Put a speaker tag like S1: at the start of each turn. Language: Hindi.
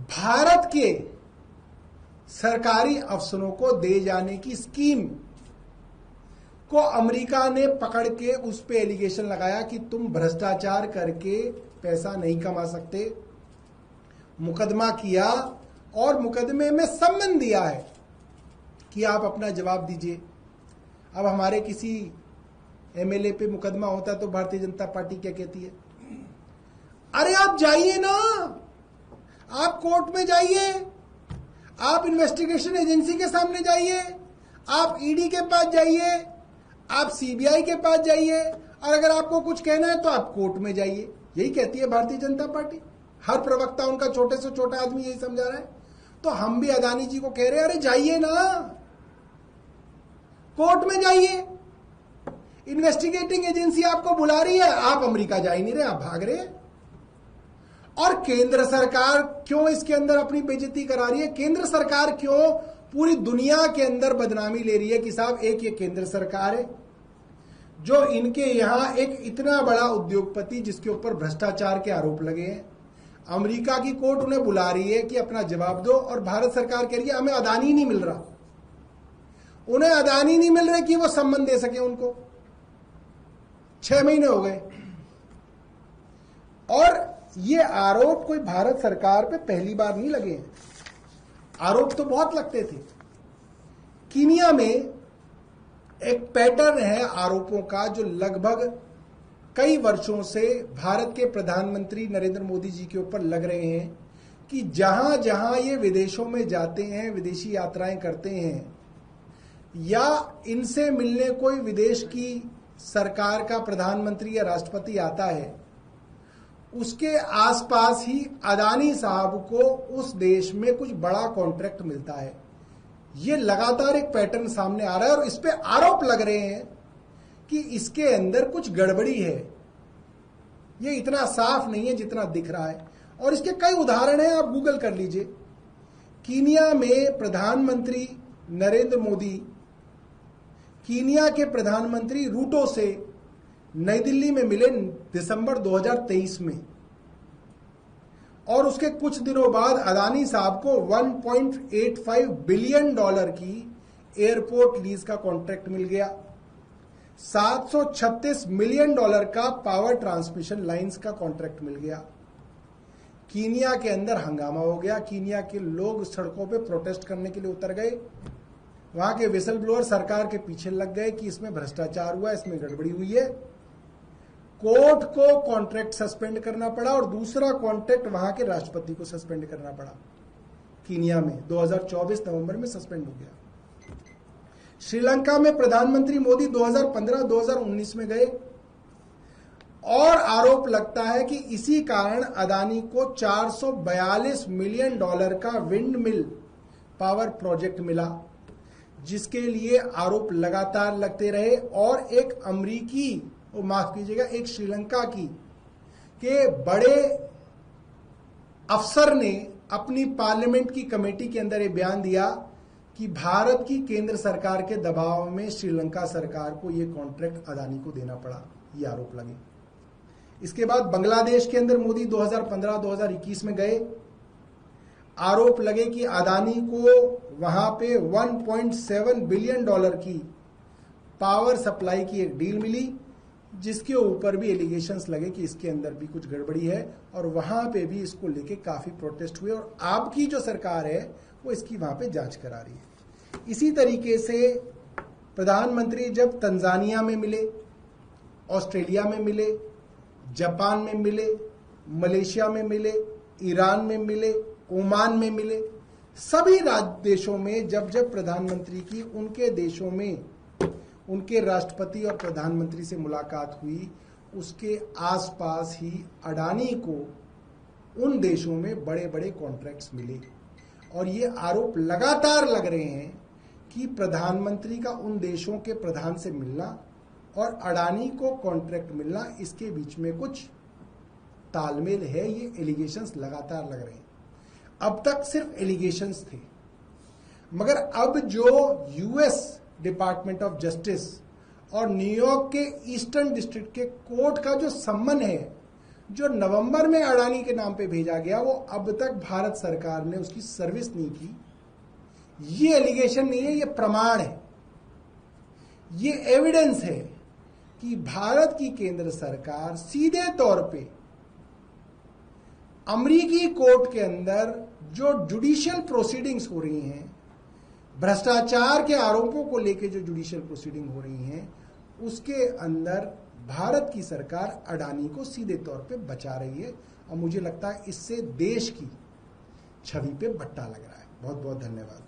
S1: भारत के सरकारी अफसरों को दे जाने की स्कीम को अमेरिका ने पकड़ के उस पे एलिगेशन लगाया कि तुम भ्रष्टाचार करके पैसा नहीं कमा सकते। मुकदमा किया और मुकदमे में सम्मन दिया है कि आप अपना जवाब दीजिए। अब हमारे किसी एमएलए पे मुकदमा होता है तो भारतीय जनता पार्टी क्या कहती है, अरे आप जाइए ना, आप कोर्ट में जाइए, आप इन्वेस्टिगेशन एजेंसी के सामने जाइए, आप ईडी के पास जाइए, आप सीबीआई के पास जाइए, और अगर आपको कुछ कहना है तो आप कोर्ट में जाइए। यही कहती है भारतीय जनता पार्टी। हर प्रवक्ता उनका छोटे से छोटा आदमी यही समझा रहा है। तो हम भी अदानी जी को कह रहे हैं, अरे जाइए ना, कोर्ट में जाइए, इन्वेस्टिगेटिंग एजेंसी आपको बुला रही है, आप अमेरिका जा ही नहीं रहे, आप भाग रहे हैं। और केंद्र सरकार क्यों इसके अंदर अपनी बेइज्जती करा रही है? केंद्र सरकार क्यों पूरी दुनिया के अंदर बदनामी ले रही है कि साहब एक ये केंद्र सरकार है जो इनके यहां एक इतना बड़ा उद्योगपति जिसके ऊपर भ्रष्टाचार के आरोप लगे हैं, अमेरिका की कोर्ट उन्हें बुला रही है कि अपना जवाब दो, और भारत सरकार कह रही है हमें अदानी नहीं मिल रहा, उन्हें अदानी नहीं मिल रहे कि वो सम्मान दे सके उनको। 6 महीने हो गए। और ये आरोप कोई भारत सरकार पे पहली बार नहीं लगे हैं, आरोप तो बहुत लगते थे। कीनिया में एक पैटर्न है आरोपों का जो लगभग कई वर्षों से भारत के प्रधानमंत्री नरेंद्र मोदी जी के ऊपर लग रहे हैं कि जहां जहां ये विदेशों में जाते हैं, विदेशी यात्राएं करते हैं, या इनसे मिलने कोई विदेश की सरकार का प्रधानमंत्री या राष्ट्रपति आता है, उसके आसपास ही अदानी साहब को उस देश में कुछ बड़ा कॉन्ट्रैक्ट मिलता है। ये लगातार एक पैटर्न सामने आ रहा है और इस पे आरोप लग रहे हैं कि इसके अंदर कुछ गड़बड़ी है, ये इतना साफ नहीं है जितना दिख रहा है। और इसके कई उदाहरण हैं, आप गूगल कर लीजिए। कीनिया में प्रधानमंत्री नरेंद्र मोदी कीनिया के प्रधानमंत्री रूटो से नई दिल्ली में मिले दिसंबर 2023 में, और उसके कुछ दिनों बाद अदानी साहब को 1.85 बिलियन डॉलर की एयरपोर्ट लीज का कॉन्ट्रैक्ट मिल गया। 736 मिलियन डॉलर का पावर ट्रांसमिशन लाइंस का कॉन्ट्रैक्ट मिल गया। कीनिया के अंदर हंगामा हो गया, कीनिया के लोग सड़कों पे प्रोटेस्ट करने के लिए उतर गए। वहां के विसल ब्लोअर सरकार के पीछे लग गए कि इसमें भ्रष्टाचार हुआ, इसमें गड़बड़ी हुई है। कोर्ट को कॉन्ट्रैक्ट सस्पेंड करना पड़ा और दूसरा कॉन्ट्रैक्ट वहां के राष्ट्रपति को सस्पेंड करना पड़ा। कीनिया में 2024 नवंबर में सस्पेंड हो गया। श्रीलंका में प्रधानमंत्री मोदी 2015-2019 में गए और आरोप लगता है कि इसी कारण अदानी को 442 मिलियन डॉलर का विंड मिल पावर प्रोजेक्ट मिला, जिसके लिए आरोप लगातार लगते रहे। और एक अमरीकी, माफ कीजिएगा, एक श्रीलंका की के बड़े अफसर ने अपनी पार्लियामेंट की कमेटी के अंदर ये बयान दिया कि भारत की केंद्र सरकार के दबाव में श्रीलंका सरकार को ये कॉन्ट्रैक्ट अदानी को देना पड़ा, ये आरोप लगे। इसके बाद बांग्लादेश के अंदर मोदी 2015-2021 में गए, आरोप लगे कि अदानी को वहां पे 1.7 बिलियन डॉलर की पावर सप्लाई की एक डील मिली, जिसके ऊपर भी एलिगेशंस लगे कि इसके अंदर भी कुछ गड़बड़ी है, और वहां पे भी इसको लेके काफी प्रोटेस्ट हुए, और आपकी जो सरकार है वो इसकी वहां पे जांच करा रही है। इसी तरीके से प्रधानमंत्री जब तंजानिया में मिले, ऑस्ट्रेलिया में मिले, जापान में मिले, मलेशिया में मिले, ईरान में मिले, ओमान में मिले, सभी देशों में जब जब प्रधानमंत्री की उनके देशों में उनके राष्ट्रपति और प्रधानमंत्री से मुलाकात हुई, उसके आसपास ही अडानी को उन देशों में बड़े बड़े कॉन्ट्रैक्ट्स मिले। और ये आरोप लगातार लग रहे हैं कि प्रधानमंत्री का उन देशों के प्रधान से मिलना और अडानी को कॉन्ट्रैक्ट मिलना, इसके बीच में कुछ तालमेल है। ये एलिगेशंस लगातार लग रहे हैं। अब तक सिर्फ एलिगेशंस थे, मगर अब जो यूएस डिपार्टमेंट ऑफ जस्टिस और न्यूयॉर्क के ईस्टर्न डिस्ट्रिक्ट के कोर्ट का जो सम्मन है जो नवंबर में अडानी के नाम पे भेजा गया वो अब तक भारत सरकार ने उसकी सर्विस नहीं की। ये एलिगेशन नहीं है, ये प्रमाण है, ये एविडेंस है कि भारत की केंद्र सरकार सीधे तौर पे अमेरिकी कोर्ट के अंदर जो जुडिशियल प्रोसीडिंग्स हो रही हैं, भ्रष्टाचार के आरोपों को लेकर जो जुडिशियल प्रोसीडिंग हो रही हैं, उसके अंदर भारत की सरकार अडानी को सीधे तौर पे बचा रही है। और मुझे लगता है इससे देश की छवि पे बट्टा लग रहा है। बहुत बहुत धन्यवाद।